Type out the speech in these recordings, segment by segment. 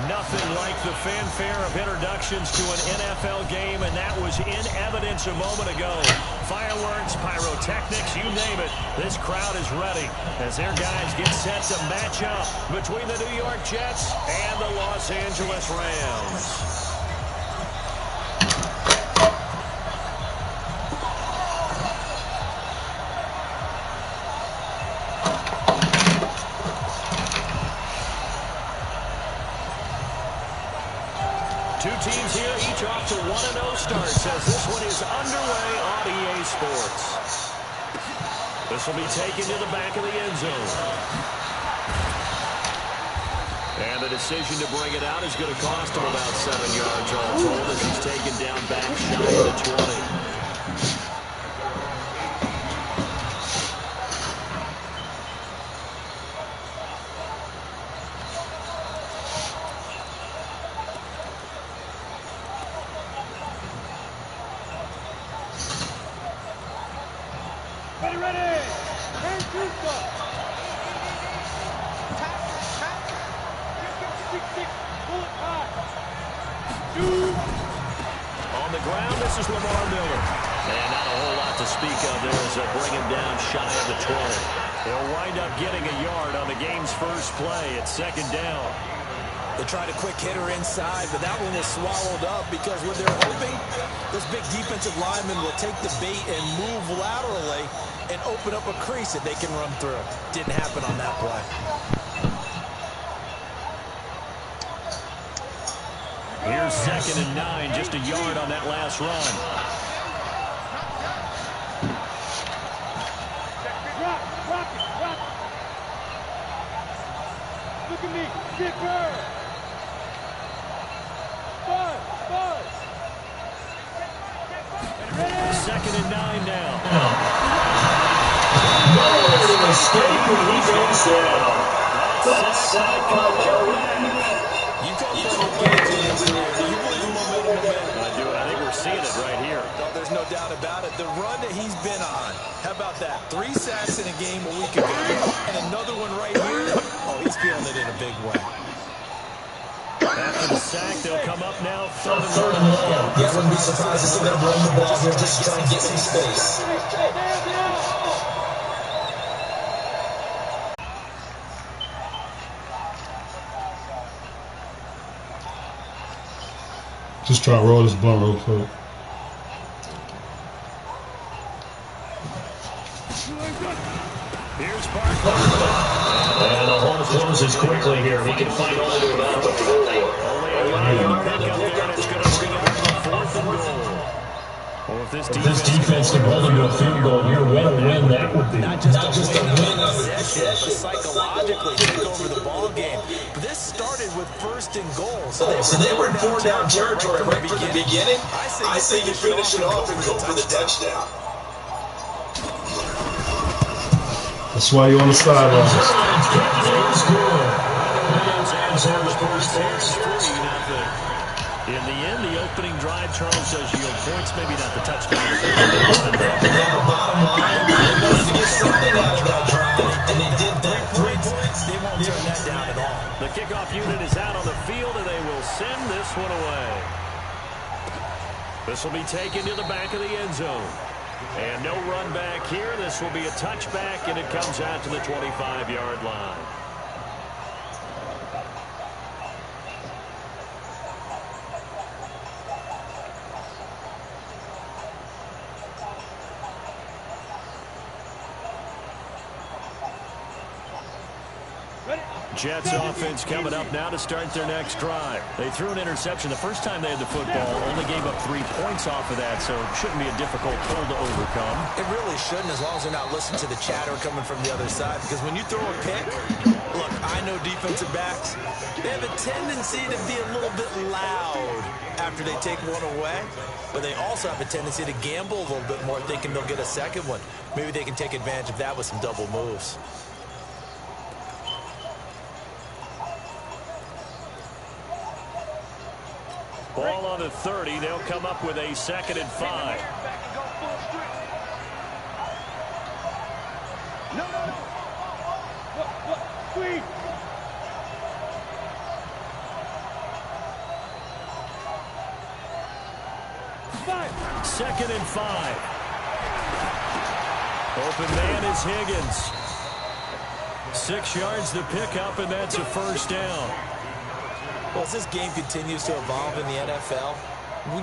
Nothing like the fanfare of introductions to an NFL game, and that was in evidence a moment ago. Fireworks, pyrotechnics, you name it. This crowd is ready as their guys get set to match up between the New York Jets and the Los Angeles Rams. Two teams here, each off to 1-0 starts as this one is underway on EA Sports. This will be taken to the back of the end zone. And the decision to bring it out is going to cost him about 7 yards all told as he's taken down back shy of the 20. On the ground, this is Lamar Miller. And not a whole lot to speak of there as they'll bring him down shy of the 20. He'll wind up getting a yard on the game's first play at second down. They tried a quick hitter inside, but that one was swallowed up because what they're hoping, this big defensive lineman will take the bait and move laterally and open up a crease that they can run through. Didn't happen on that play. Here's 2nd and 9, just a yard on that last run. Look at me, Dipper. Buzz. 2nd and 9 now. No, escape defense now. That's sack by Joe. You call for a game to do you believe in momentum? I do. I think we're seeing it right here. No, there's no doubt about it. The run that he's been on. How about that? 3 sacks in a game a week ago. And another one right here. Oh, he's feeling it in a big way. After the sack, they'll come up now. 3rd and 1. Yeah, I wouldn't be surprised to see them run the ball here just to try and get some space. Just try to roll this ball real quick. Here's Barkley. And the hole closes quickly here. He can find only about the 40. Only a yard pick up there, and it's going to bring up the 4th and goal. Well, if this defense can hold him to a field goal, you're going to win that would be. Not just a win of possession, but psychologically take over the ball game. This started with 1st and goal. So they were in 4-down territory right from the beginning. I say you finish it off and go for the touchdown. That's why you're on the sidelines. In the end, the opening drive, Charles does yield points, maybe not the touchdown. Bottom line, they wanted to get something out of that drive, and they did that. 3 points, they won't turn that down at all. The kickoff unit is out on the field, and they will send this one away. This will be taken to the back of the end zone. And no run back here. This will be a touchback, and it comes out to the 25-yard line. Jets offense coming up now to start their next drive. They threw an interception the first time they had the football, only gave up 3 points off of that, so it shouldn't be a difficult pull to overcome. It really shouldn't, as long as they're not listening to the chatter coming from the other side, because when you throw a pick, look, I know defensive backs, they have a tendency to be a little bit loud after they take one away, but they also have a tendency to gamble a little bit more, thinking they'll get a second one. Maybe they can take advantage of that with some double moves. Ball on the 30. They'll come up with a 2nd and 5. 2nd and 5. Open man is Higgins. 6 yards to pick up, and that's a first down. Well, as this game continues to evolve in the NFL,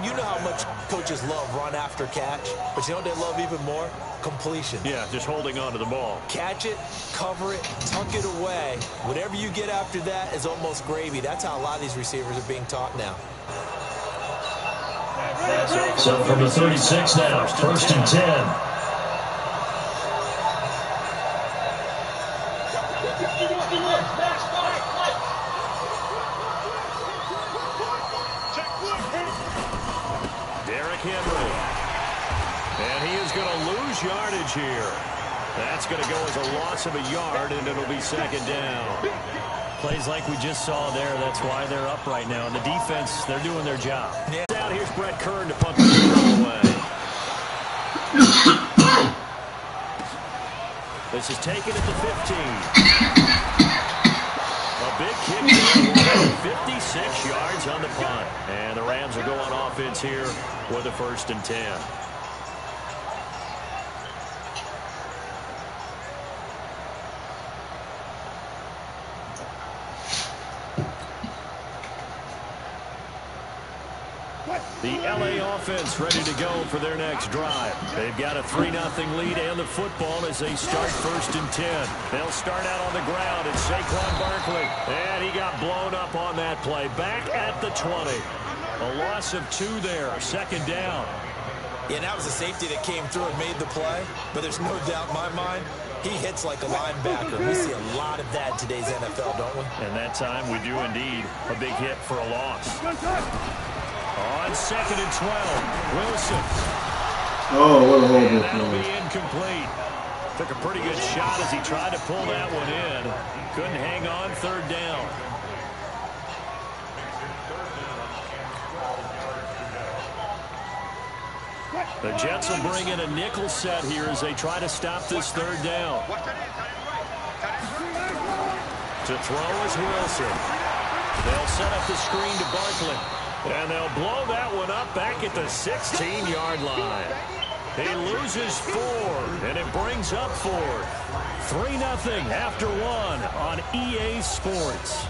you know how much coaches love run after catch, but you know what they love even more? Completion. Yeah, just holding on to the ball. Catch it, cover it, tuck it away. Whatever you get after that is almost gravy. That's how a lot of these receivers are being taught now. So from the 36 now, 1st and 10. Yardage here. That's going to go as a loss of a yard, and it'll be 2nd down. Plays like we just saw there. That's why they're up right now. And the defense, they're doing their job. Yeah. Down here's Brett Kern to punt the ball away. This is taken at the 15. A big kick, 56 yards on the punt. And the Rams will go on offense here with a 1st and 10. The LA offense ready to go for their next drive. They've got a 3-0 lead and the football as they start 1st and 10. They'll start out on the ground. It's Saquon Barkley. And he got blown up on that play. Back at the 20. A loss of 2 there. 2nd down. Yeah, that was a safety that came through and made the play. But there's no doubt in my mind, he hits like a linebacker. We see a lot of that in today's NFL, don't we? And that time we do indeed. A big hit for a loss. On 2nd and 12, Wilson. Oh, what a horrible That'll play. be incomplete. Took a pretty good shot as he tried to pull that one in. Couldn't hang on 3rd down. The Jets will bring in a nickel set here as they try to stop this 3rd down. To throw is Wilson. They'll set up the screen to Barkley. And they'll blow that one up back at the 16-yard line. He loses 4, and it brings up 4. 3-0 after 1 on EA Sports.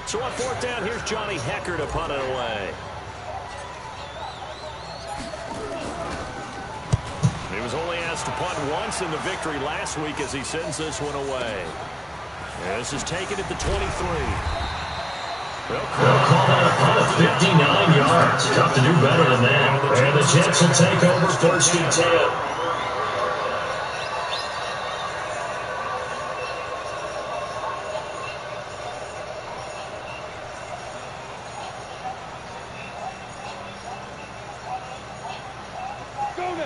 So on 4th down, here's Johnny Hecker to punt it away. He was only asked to punt once in the victory last week as he sends this one away. This is taken at the 23. They'll call that a punt of 59 yards. Tough to do better than that. And the Jets will take over 1st and 10.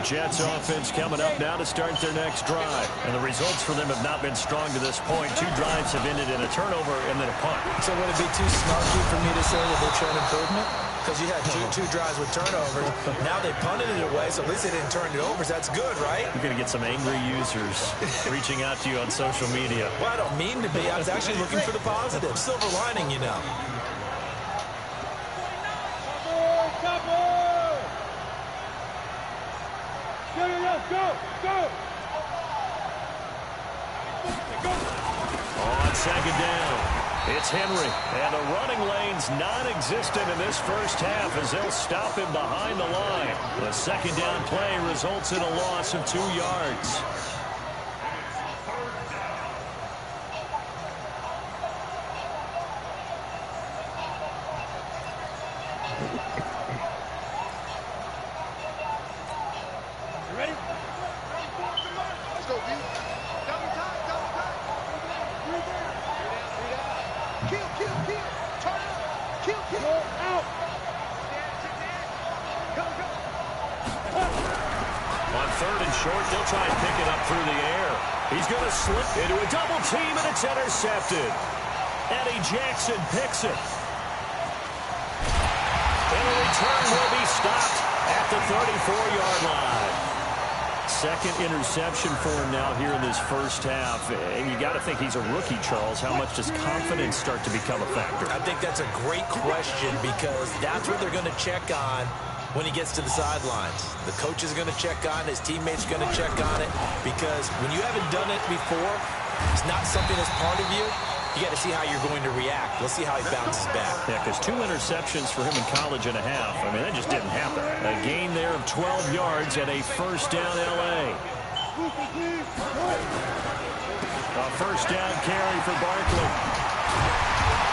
Jets offense coming up now to start their next drive. And the results for them have not been strong to this point. 2 drives have ended in a turnover and then a punt. So would it be too snarky for me to say that they've shown improvement? Because you had two drives with turnovers. Now they punted it away, so at least they didn't turn it over. So that's good, right? You're going to get some angry users reaching out to you on social media. Well, I don't mean to be. I was actually looking for the positive. Silver lining, you know. Go! On 2nd down, it's Henry. And the running lane's non-existent in this first half as they'll stop him behind the line. The 2nd down play results in a loss of 2 yards. Slip into a double team, and it's intercepted. Eddie Jackson picks it. And a return will be stopped at the 34-yard line. Second interception for him now here in this first half. And you got to think he's a rookie, Charles. How much does confidence start to become a factor? I think that's a great question because that's what they're going to check on when he gets to the sidelines. The coach is going to check on it. His teammates are going to check on it because when you haven't done it before, it's not something that's part of you. You got to see how you're going to react. Let's see how he bounces back. Yeah, because 2 interceptions for him in college and a half. I mean, that just didn't happen. A gain there of 12 yards and a first down L.A. A first down carry for Barkley.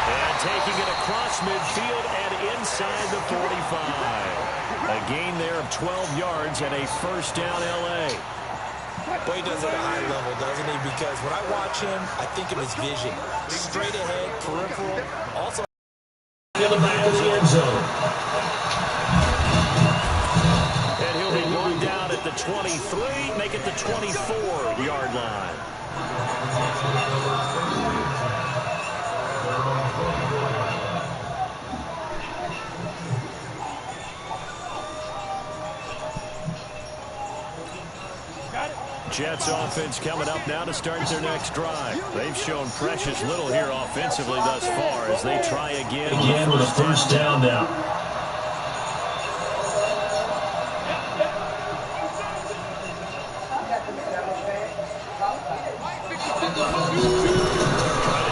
And taking it across midfield and inside the 45. A gain there of 12 yards and a first down L.A. But he does it at a high level, doesn't he? Because when I watch him, I think of his vision. Straight ahead, peripheral. Also, in the back of the end zone. And he'll be brought down at the 23, make it the 24-yard line. Jets offense coming up now to start their next drive. They've shown precious little here offensively thus far as they try again With a first down now.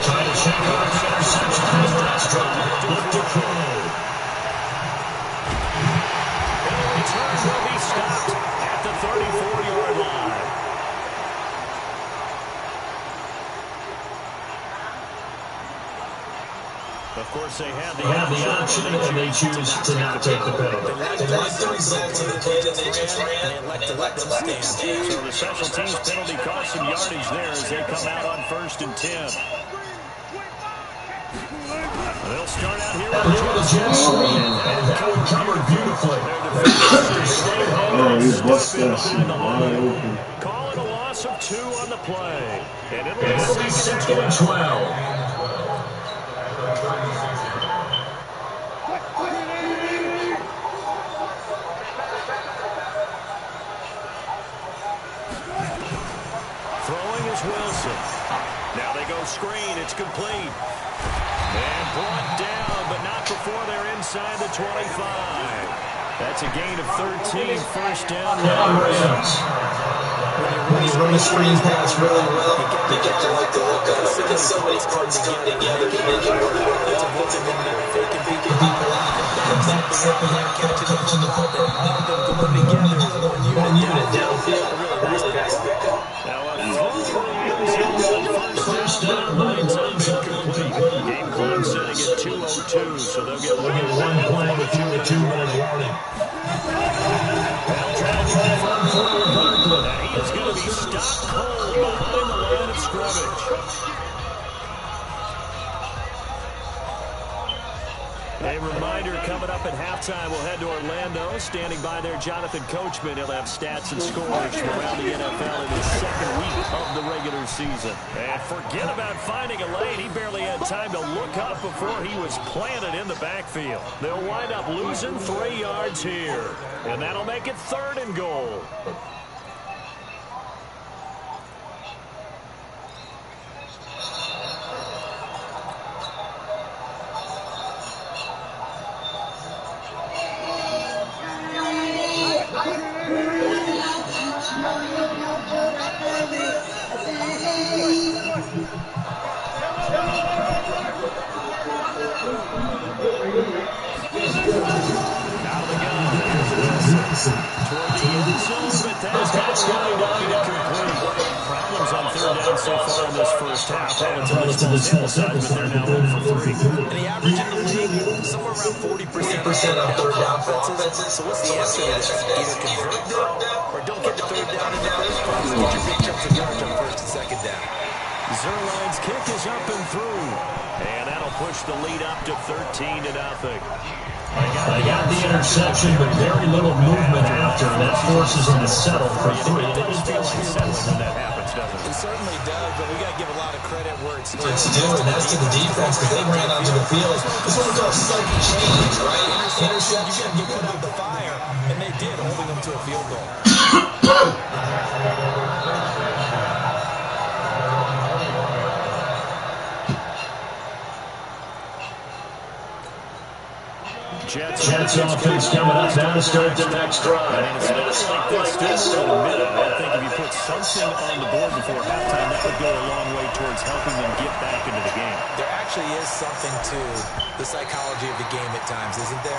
Trying to check out his interception on his last drive. Look to throw. And the return will be stopped at the 34-yard line. Of course, they have the option, and they choose to not take the penalty. they like the results of the play that they just ran, and they let them stand. So the special teams penalty cost some yardage there as they come out on 1st and 10. They'll start out here with the Jets lead, and that one covered beautifully. Oh, he busted that shit wide open. Call it a loss of 2 on the play. And it'll be It'll be 2nd and 12. Throwing is Wilson. Now they go screen. It's complete. And brought down, but not before they're inside the 25. That's a gain of 13. First down. When you run a screen pass really well, you get to like the look of it because so many parts come together to make it work. It's a book and then faking people out. And back stepping out, catching up to the football. All of them going together as one unit downfield. Really nice pass pickup. First down, lines up incomplete. Game clock sitting at 2:02, so they'll get one play with 2-minute warning. They'll try to confirm forward Barkley. Now he is going to be stopped cold behind the line of scrimmage. A reminder coming up at halftime, we'll head to Orlando. Standing by there, Jonathan Coachman. He'll have stats and scores from around the NFL in his second week of the regular season. And forget about finding a lane. He barely had time to look up before he was planted in the backfield. They'll wind up losing 3 yards here. And that'll make it 3rd and goal. Problems on 3rd down so far in this first half. Relatively small sample size, but they're now 0 for 3. And the average in the league, somewhere around 40% on 3rd down offenses. So what's the answer to this? Either convert them or don't get the 3rd down in the first place. Get your big chunks of yards on 1st and 2nd down. Zerline's kick is up and through. And that'll push the lead up to 13-0. They got the interception, but very little movement after. That forces them to settle for 3. It doesn't feel like settling when that happens, doesn't it? It certainly does, but we got to give a lot of credit where it's due. It's due, and that's to the defense because they ran onto the field. This one's called sudden change, right? Interception, you got to get put out the fire, and they did, holding them to a field goal. Jets offense coming up now to start the next drive. And it's like this still in the middle. I think if you put something on the board before halftime, that would go a long way towards helping them get back into the game. There actually is something to the psychology of the game at times, isn't there?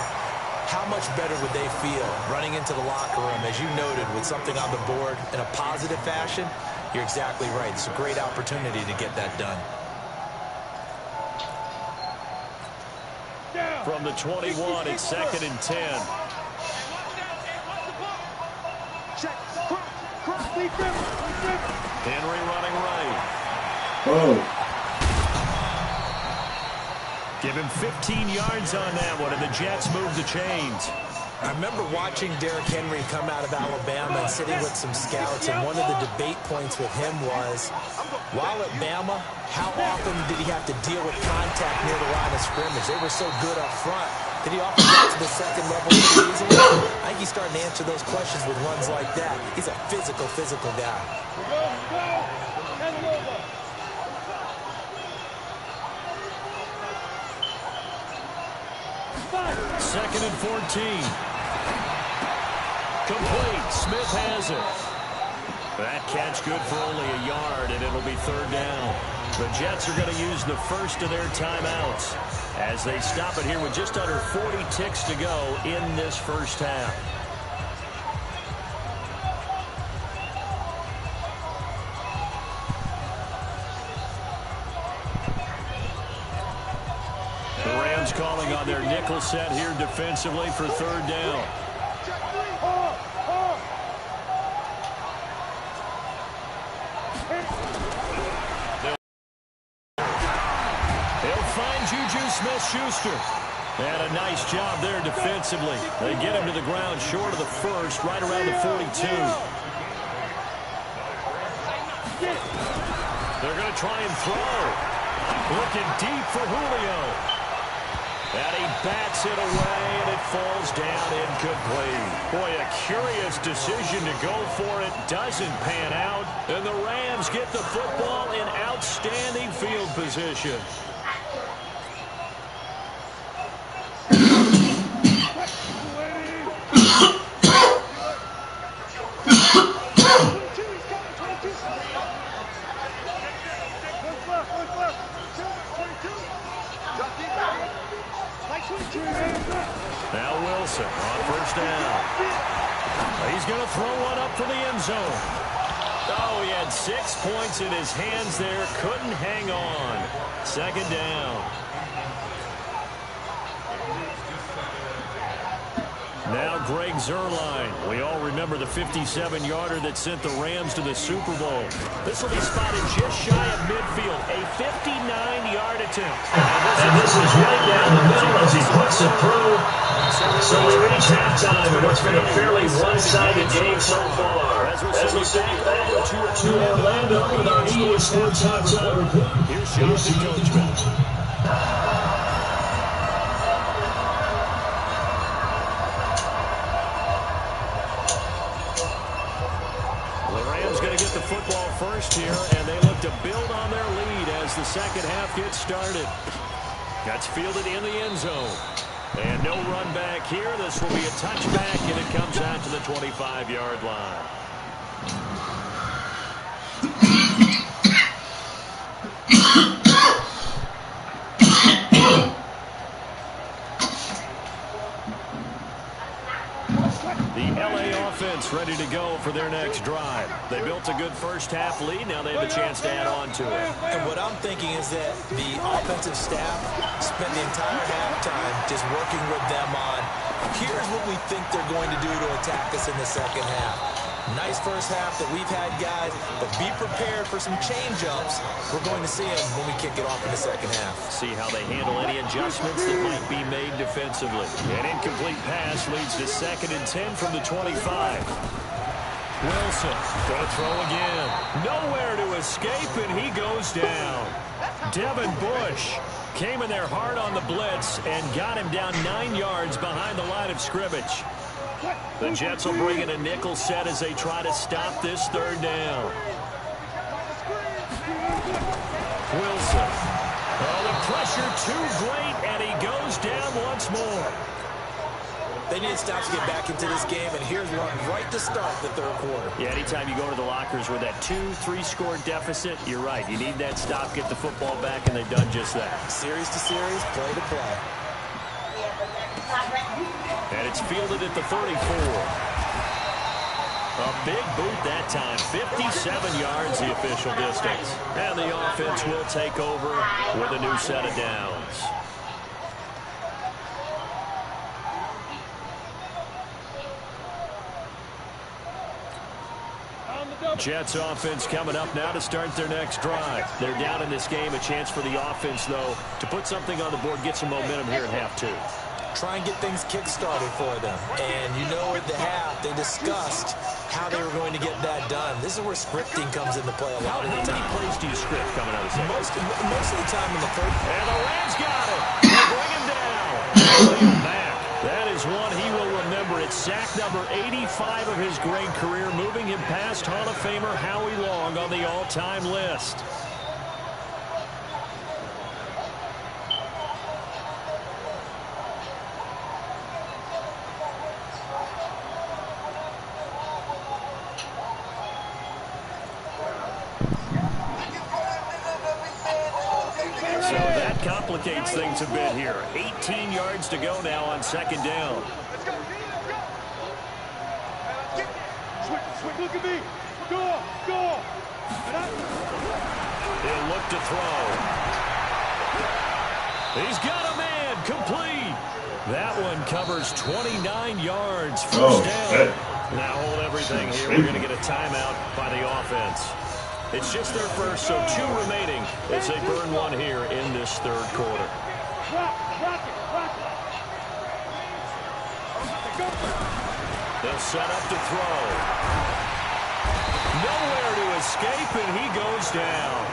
How much better would they feel running into the locker room, as you noted, with something on the board in a positive fashion? You're exactly right. It's a great opportunity to get that done. From the 21, it's 2nd and 10. Henry running right. Oh. Give him 15 yards on that one, and the Jets move the chains. I remember watching Derrick Henry come out of Alabama and sitting with some scouts, and one of the debate points with him was, while at Bama, how often did he have to deal with contact near the line of scrimmage? They were so good up front that he often got to the second level pretty easily. I think he's starting to answer those questions with runs like that. He's a physical guy. Second and 14. Complete. Smith has it. That catch good for only a yard, and it'll be 3rd down. The Jets are going to use the first of their timeouts as they stop it here with just under 40 ticks to go in this first half. The Rams calling on their nickel set here defensively for 3rd down. They'll find Juju Smith-Schuster. And a nice job there defensively. They get him to the ground short of the first, right around the 42. They're going to try and throw. Looking deep for Julio. And he bats it away, and it falls down incomplete. Boy, a curious decision to go for it. Doesn't pan out. And the Rams get the football in outstanding field position. Now Wilson on 1st down. He's going to throw one up for the end zone. Oh, he had 6 points in his hands there. Couldn't hang on. 2nd down. Now Greg Zuerlein. We all remember the 57-yarder that sent the Rams to the Super Bowl. This will be spotted just shy of midfield. A 59-yard attempt. And this is right down the middle as he puts it through. So we reach halftime in what's been a fairly one-sided game so far. As we say over to Orlando with our EA Sports Halftime Report. Here's Johnson Coachman. Football first here, and they look to build on their lead as the second half gets started. That's fielded in the end zone. And no run back here. This will be a touchback, and it comes out to the 25-yard line. Ready to go for their next drive. They built a good first half lead. Now they have a chance to add on to it. And what I'm thinking is that the offensive staff spent the entire halftime just working with them on, here's what we think they're going to do to attack us in the second half. Nice first half that we've had, guys, but be prepared for some change-ups. We're going to see them when we kick it off in the second half. See how they handle any adjustments that might be made defensively. An incomplete pass leads to 2nd and 10 from the 25. Wilson going to throw again. Nowhere to escape, and he goes down. Devin Bush came in there hard on the blitz and got him down 9 yards behind the line of scrimmage. The Jets will bring in a nickel set as they try to stop this 3rd down. Wilson. Oh, the pressure too great, and he goes down once more. They need stops to get back into this game, and here's one right to start the third quarter. Yeah, anytime you go to the lockers with that 2-3 score deficit, you're right. You need that stop, get the football back, and they've done just that. Series to series, play to play. And it's fielded at the 34. A big boot that time, 57 yards the official distance. And the offense will take over with a new set of downs. Jets offense coming up now to start their next drive. They're down in this game. A chance for the offense, though, to put something on the board, get some momentum here at half two. Try and get things kick-started for them. And you know at the half, they discussed how they were going to get that done. This is where scripting comes into play a lot of the time. How many plays do you script coming out of the second? Most of the time in the third. And the Rams got it. They bring him down. Back. That is one he will remember. It's sack number 85 of his great career, moving him past Hall of Famer Howie Long on the all-time list. Complicates things a bit here. 18 yards to go now on second down. Switch, look at me. Go. He'll look to throw. He's got a man. Complete. That one covers 29 yards. First down. Now hold everything here. We're going to get a timeout by the offense. It's just their first, so 2 remaining as they burn one here in this third quarter. They'll set up to throw. Nowhere to escape, and he goes down.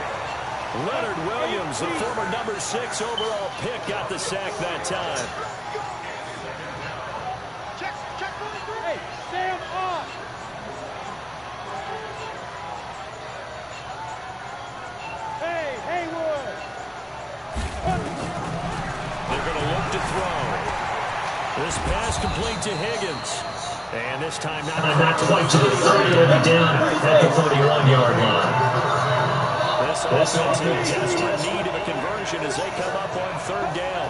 Leonard Williams, the former number 6 overall pick, got the sack that time. Hey, stand up. They're going to look to throw. This pass complete to Higgins. And this time not quite to the 30. It'll be down at the 31-yard line. This offense in desperate need of a conversion as they come up on third down.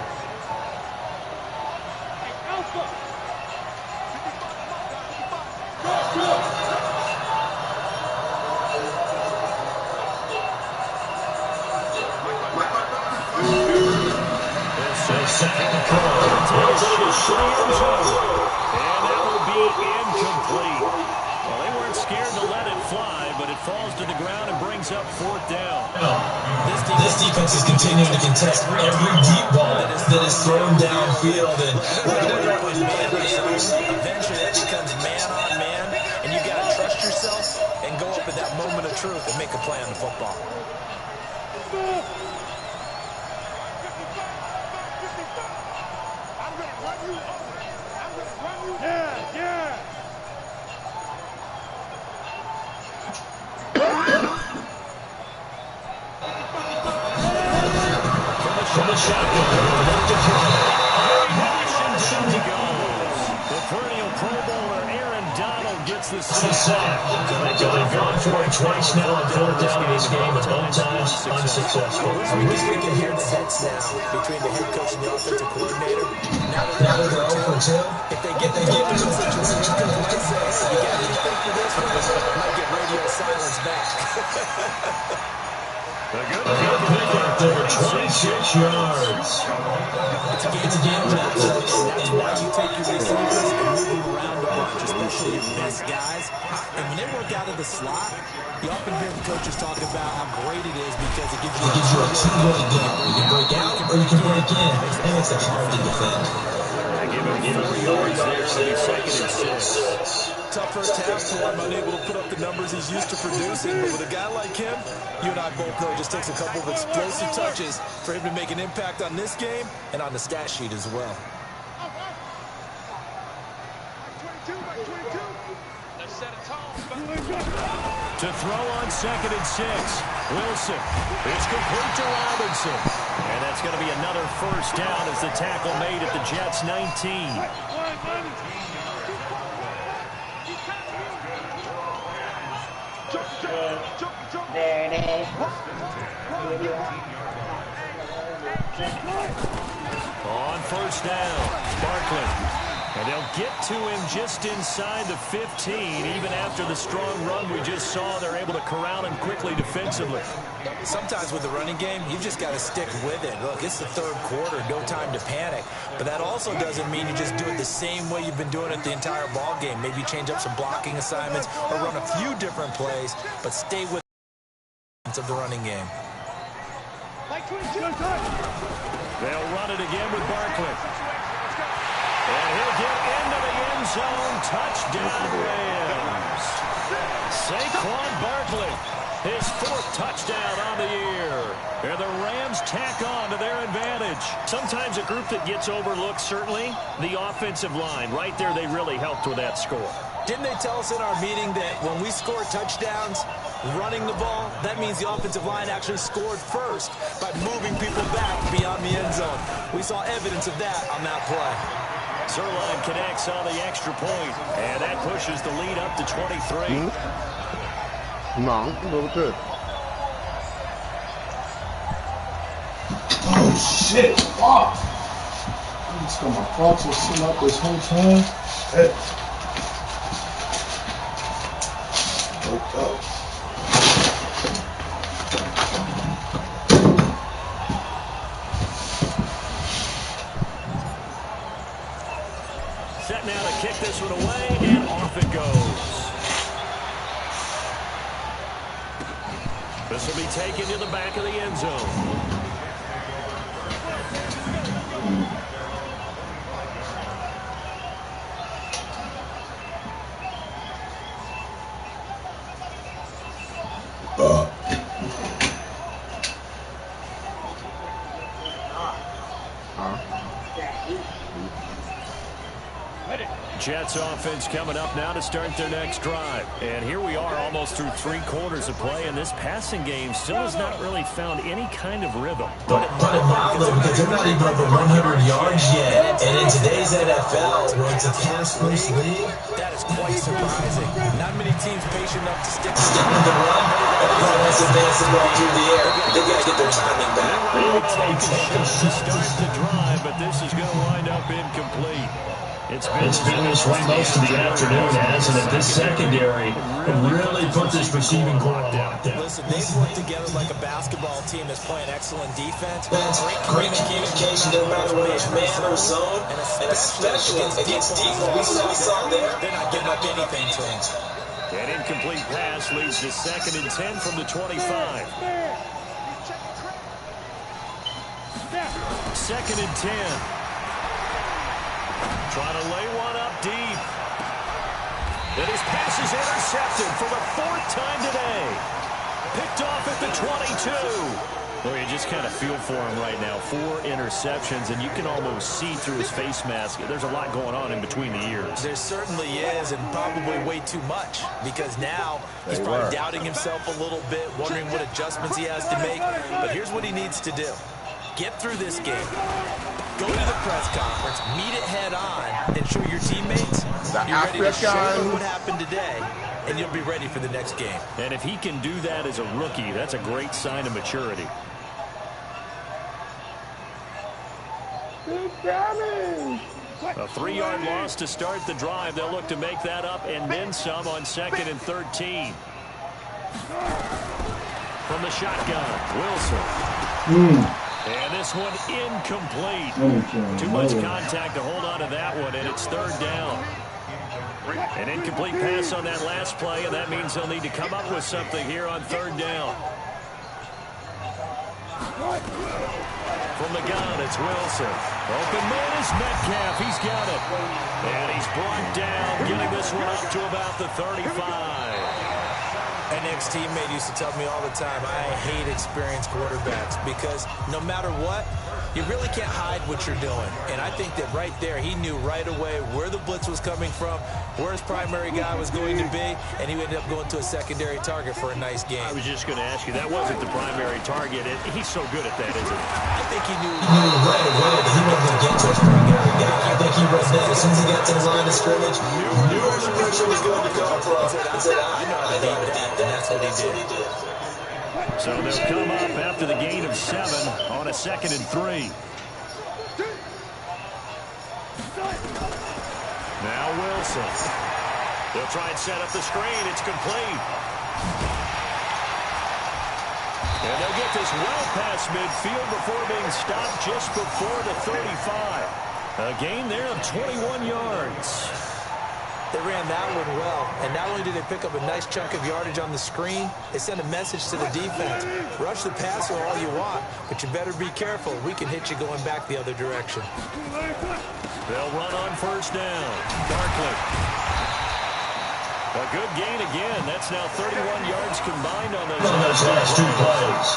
And that will be incomplete. Well, they weren't scared to let it fly, but it falls to the ground and brings up fourth down. This defense is continuing to contest every deep ball that is thrown downfield. And eventually that becomes man on man, and you got to trust yourself and go up at that moment of truth and make a play on the football. Yeah. From the shotgun, He goes. The perennial Pro Bowler Aaron Donald gets the sack. They've gone for it twice now on fourth down in this game, but both times unsuccessful. We can hear the heads now between the head coach and the offensive coordinator. now they're 0 for 2. If they get into a situation, you got anything for this one? Might get radio silence back. A good pickup over 26 yards. It's a game matchup, and that's why you take your receivers and move them around a bunch, especially your best guys. And when they work out of the slot, you often hear the coaches talk about how great it is because it gives you a two-way game. You can break out or you can break in, and it's hard to defend. I give him 4 yards there, so he's second and 6. Tough first half for him, unable to put up the numbers he's used to producing. But with a guy like him, you and I both know it just takes a couple of explosive touches for him to make an impact on this game and on the stat sheet as well. To throw on second and 6. Wilson. It's complete to Robinson. And that's going to be another first down as the tackle made at the Jets' 19. There it is. On first down, Barkley. And they'll get to him just inside the 15. Even after the strong run we just saw, they're able to corral him quickly defensively. Sometimes with the running game, you've just got to stick with it. Look, it's the third quarter, no time to panic. But that also doesn't mean you just do it the same way you've been doing it the entire ball game. Maybe change up some blocking assignments or run a few different plays, but stay with of the running game. They'll run it again with Barkley. And he'll get into the end zone. Touchdown, Rams. Saquon Barkley, his 4th touchdown on the year. And the Rams tack on to their advantage. Sometimes a group that gets overlooked, certainly, the offensive line. Right there, they really helped with that score. Didn't they tell us in our meeting that when we score touchdowns, running the ball, that means the offensive line actually scored first by moving people back beyond the end zone. We saw evidence of that on that play. Zerline connects on the extra point, and that pushes the lead up to 23. No, a little bit. Oh, shit. Fuck. I just got my thoughts was sitting up this whole time. Shit. Woke up. Set now to kick this one away, and off it goes. This will be taken to the back of the end zone. Jets offense coming up now to start their next drive. And here we are almost through 3 quarters of play, and this passing game still has not really found any kind of rhythm. Don't run it wild, though, because they're not even over 100 yards yet. And in today's NFL, where it's a pass-first league, That is quite surprising. Not many teams patient enough to stick with the run, everyone has to advance the ball through the air. They got to get their timing back. Taking shots to start the drive, but this is going to wind up incomplete. It's been this way most of the afternoon, hasn't it? This secondary really put this receiving core on lockdown. Listen, they've worked together like a basketball team that's playing excellent defense. Great communication, no matter whether it's man or zone, and especially against defense. We saw there. They're not giving up anything to him. An incomplete pass leads to 2nd and 10 from the 25. 2nd and 10. Trying to lay one up deep. And his pass is intercepted for the 4th time today. Picked off at the 22. Well, you just kind of feel for him right now. 4 interceptions, and you can almost see through his face mask. There's a lot going on in between the ears. There certainly is, and probably way too much, because now he's probably doubting himself a little bit, wondering what adjustments he has to make. But here's what he needs to do. Get through this game. Go to the press conference, meet it head on, and show your teammates you're ready to show them what happened today, and you'll be ready for the next game. And if he can do that as a rookie, that's a great sign of maturity. A 3-yard loss to start the drive. They'll look to make that up and then some on 2nd and 13. From the shotgun, Wilson. And this one incomplete. Too much contact to hold on to that one, and it's 3rd down. An incomplete pass on that last play, and that means they'll need to come up with something here on 3rd down. From the gun, it's Wilson. Open man is Metcalf. He's got it. And he's brought down, getting this one up to about the 35. An ex-teammate used to tell me all the time, I hate experienced quarterbacks because no matter what, You really can't hide what you're doing. And I think that right there, he knew right away where the blitz was coming from, where his primary guy was going to be, and he ended up going to a secondary target for a nice game. I was just going to ask you, that wasn't the primary target. He's so good at that, isn't he? I think he knew right away that he wasn't going to get to his primary guy. I think he read that as soon as he got to the line of scrimmage, knew where the pressure was going to come from. He said, I know how to beat that, and that's what he did. So they'll come up after the gain of 7 on a 2nd and 3. Now Wilson. They'll try and set up the screen. It's complete. And they'll get this well past midfield before being stopped just before the 35. A gain there of 21 yards. They ran that one well, and not only did they pick up a nice chunk of yardage on the screen, they sent a message to the defense. Rush the passer all you want, but you better be careful. We can hit you going back the other direction. They'll run on 1st down. Barkley. A good gain again. That's now 31 yards combined on those last 2 plays.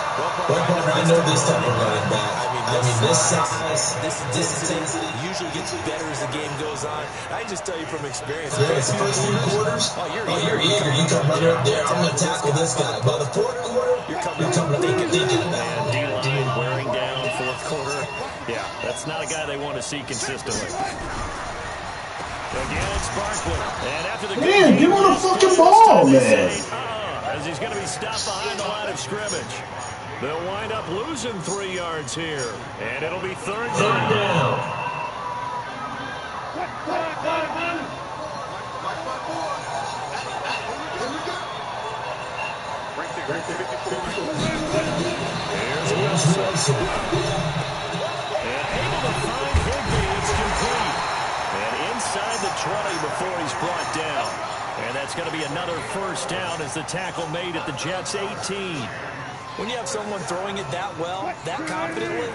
Well, I know this type of running back. I mean, this size, this intensity usually gets better as the game goes on. I just tell you from experience. The first 3 quarters, you're eager. You come right up there. I'm going to tackle this guy. By the 4th quarter, you're coming thinking about it. And D-line wearing down 4th quarter. Yeah, that's not a guy they want to see consistently. Again, it's Barkley. And after the Man, give him the fucking ball, man. As he's going to be stopped behind the line of scrimmage. They'll wind up losing 3 yards here. And it'll be 3rd down. Here's Wilson. And able to find Higbee. It's complete. And inside the 20 before he's brought down. And that's going to be another 1st down as the tackle made at the Jets' 18. When you have someone throwing it that well, that confidently,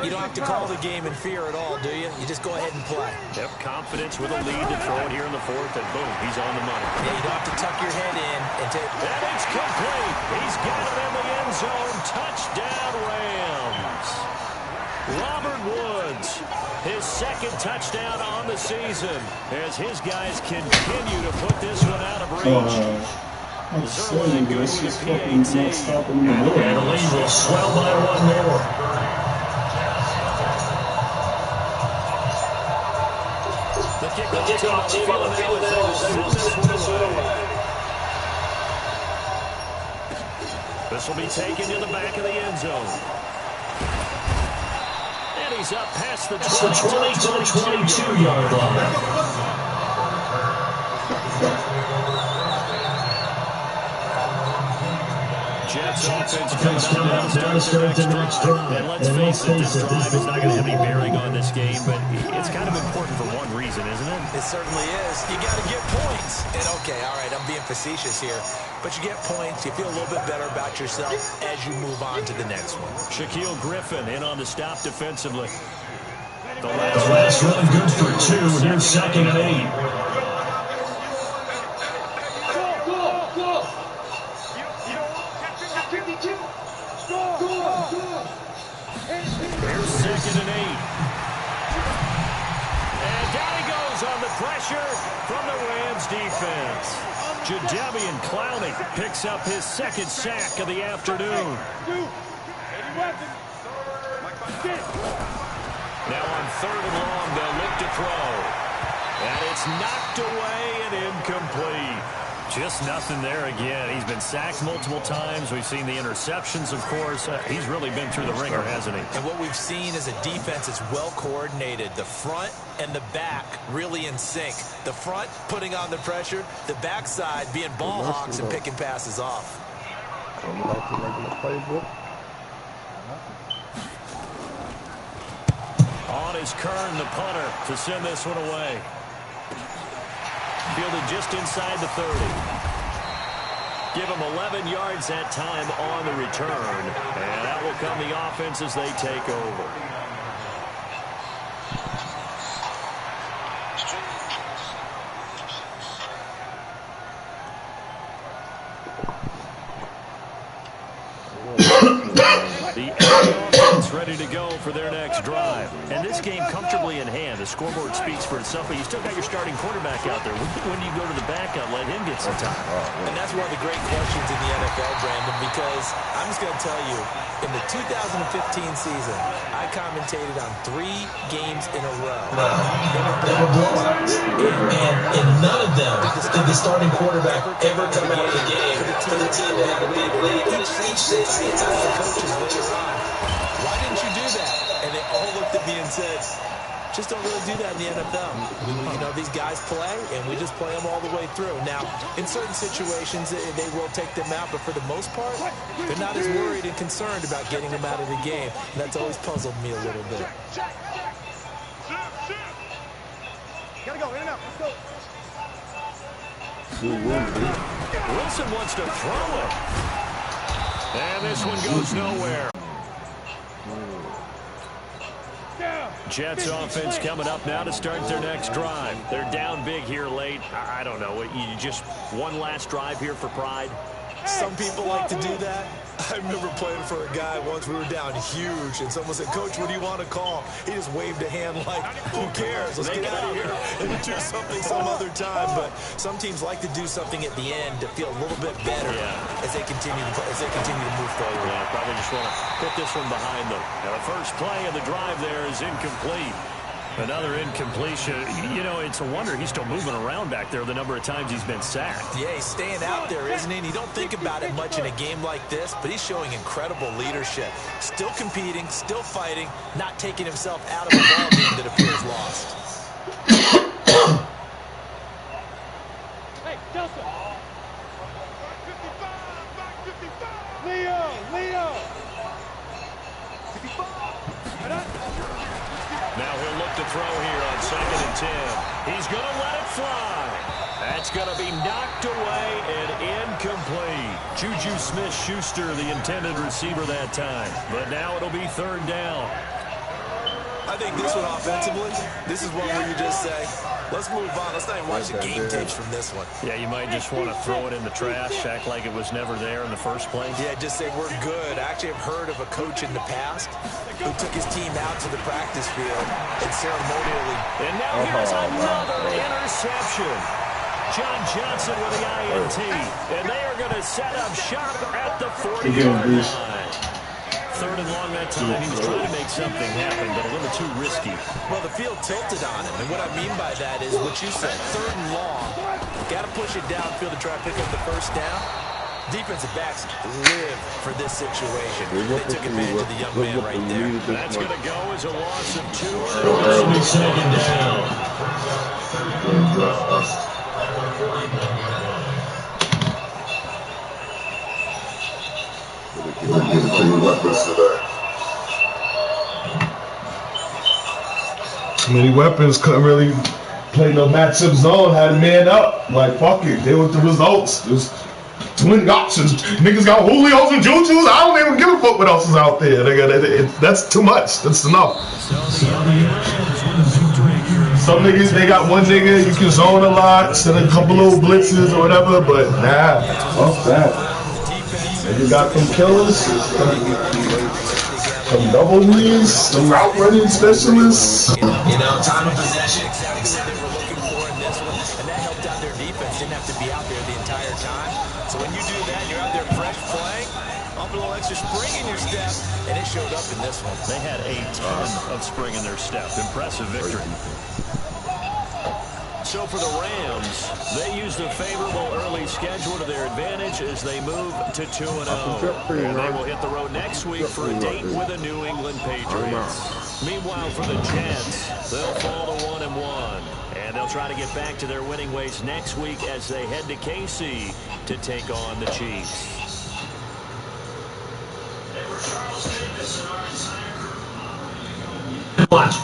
you don't have to call the game in fear at all, do you? You just go ahead and play. Yep, confidence with a lead to throw it here in the 4th, and boom, he's on the money. Yeah, you don't have to tuck your head in and take... And it's complete. He's got it in the end zone. Touchdown, Rams. Robert Woods, his 2nd touchdown on the season as his guys continue to put this one out of reach. I'm saying, this is fucking not stopping me. And the lead will swell by 1 more. The kickoff team on the field now is able to send this one away. This will be taken to the back of the end zone. And he's up past the 20 to the 22-yard line. Jets offense coming up down to the next drive. And let's face it, this drive is not going to have any bearing on this game, but it's kind of important for one reason, isn't it? It certainly is. You got to get points. And okay, all right, I'm being facetious here, but you get points, you feel a little bit better about yourself as you move on to the next one. Shaquille Griffin in on the stop defensively. The last run good for 2. Here's 2nd and 8. Here's 2nd and 8. And down he goes on the pressure from the Rams defense. Jadeveon Clowney picks up his 2nd sack of the afternoon. Now on 3rd and long, they'll look to throw. And it's knocked away and incomplete. Just nothing there again. He's been sacked multiple times. We've seen the interceptions, of course. He's really been through the ringer, hasn't he? And what we've seen is a defense that's well coordinated. The front and the back really in sync. The front putting on the pressure. The backside being ball hawks and picking passes off. On is Kern, the punter, to send this one away. Fielded just inside the 30. Give him 11 yards that time on the return. And that will come the offense as they take over. The offense ready to go for their next drive. And this game comfortably in hand. The scoreboard speaks for itself, but you still got your starting quarterback out there. When do you go to the backup, let him get some time? And that's one of the great questions in the NFL, Brandon, because I'm just going to tell you, in the 2015 season, I commentated on 3 games in a row. And in none of them did the starting quarterback ever come out of the game for the team that had the big lead. Each season, the coaches later on, why didn't you do that? And they all looked at me and said, just don't really do that in the NFL. You know, these guys play, and we just play them all the way through. Now, in certain situations, they will take them out, but for the most part, they're not as worried and concerned about getting them out of the game. And that's always puzzled me a little bit. Gotta go, in and out, let's go. Wilson wants to throw it. And this one goes nowhere. Jets offense coming up now to start their next drive. They're down big here late. I don't know. You just one last drive here for pride? Some people like to do that. I remember playing for a guy once. We were down huge, and someone said, "Coach, what do you want to call?" He just waved a hand like, "Who cares? Let's get out of here and do something some other time." But some teams like to do something at the end to feel a little bit better as they continue to move forward. Yeah, probably just want to put this one behind them. Now, the first play of the drive there is incomplete. Another incompletion. You know, it's a wonder he's still moving around back there the number of times he's been sacked. Yeah, he's staying out there, isn't he? And you don't think about it much in a game like this, but he's showing incredible leadership. Still competing, still fighting, not taking himself out of a ball game that appears lost. Hey, Delta. Leo. Now he'll look to throw here on 2nd and 10. He's going to let it fly. That's going to be knocked away and incomplete. Juju Smith-Schuster, the intended receiver that time. But now it'll be 3rd down. I think this one offensively, this is one where you just say, let's move on. Let's not even watch the game tapes from this one. Yeah, you might just want to throw it in the trash, act like it was never there in the first place. Yeah, just say we're good. I actually have heard of a coach in the past who took his team out to the practice field and ceremonially. And now here's another interception. John Johnson with the INT. And they are going to set up shop at the 40-yard line. 3rd and long that time. He was trying to make something happen, but a little too risky. Well, the field tilted on him, and what I mean by that is what you said, 3rd and long. Got to push it downfield to try to pick up the first down. Defensive backs live for this situation. They took advantage of the young man right there. That's going to go as a loss of 2. Early 2nd down. Too many weapons, couldn't really play no matchup zone, had a man up. Like, fuck it, deal with the results. There's too many options. Niggas got Julios and Jujus. I don't even give a fuck what else is out there. That's too much. That's enough. Some niggas, they got one nigga, you can zone a lot, send a couple little blitzes or whatever, but nah, fuck that. Niggas got them killers, some double knees, some route running specialists. You know, time of possession. Exactly what they were looking for in this one, and that helped out their defense. Didn't have to be out there the entire time. So when you do that, you're out there fresh playing, up a little extra spring in your step, and it showed up in this one. They had a ton of spring in their step. Impressive victory. So for the Rams, they used a favorable early schedule to their advantage as they move to 2-0. And they will hit the road next week for a date with the New England Patriots. Meanwhile, for the Jets, they'll fall to 1-1. And they'll try to get back to their winning ways next week as they head to KC to take on the Chiefs. Watch.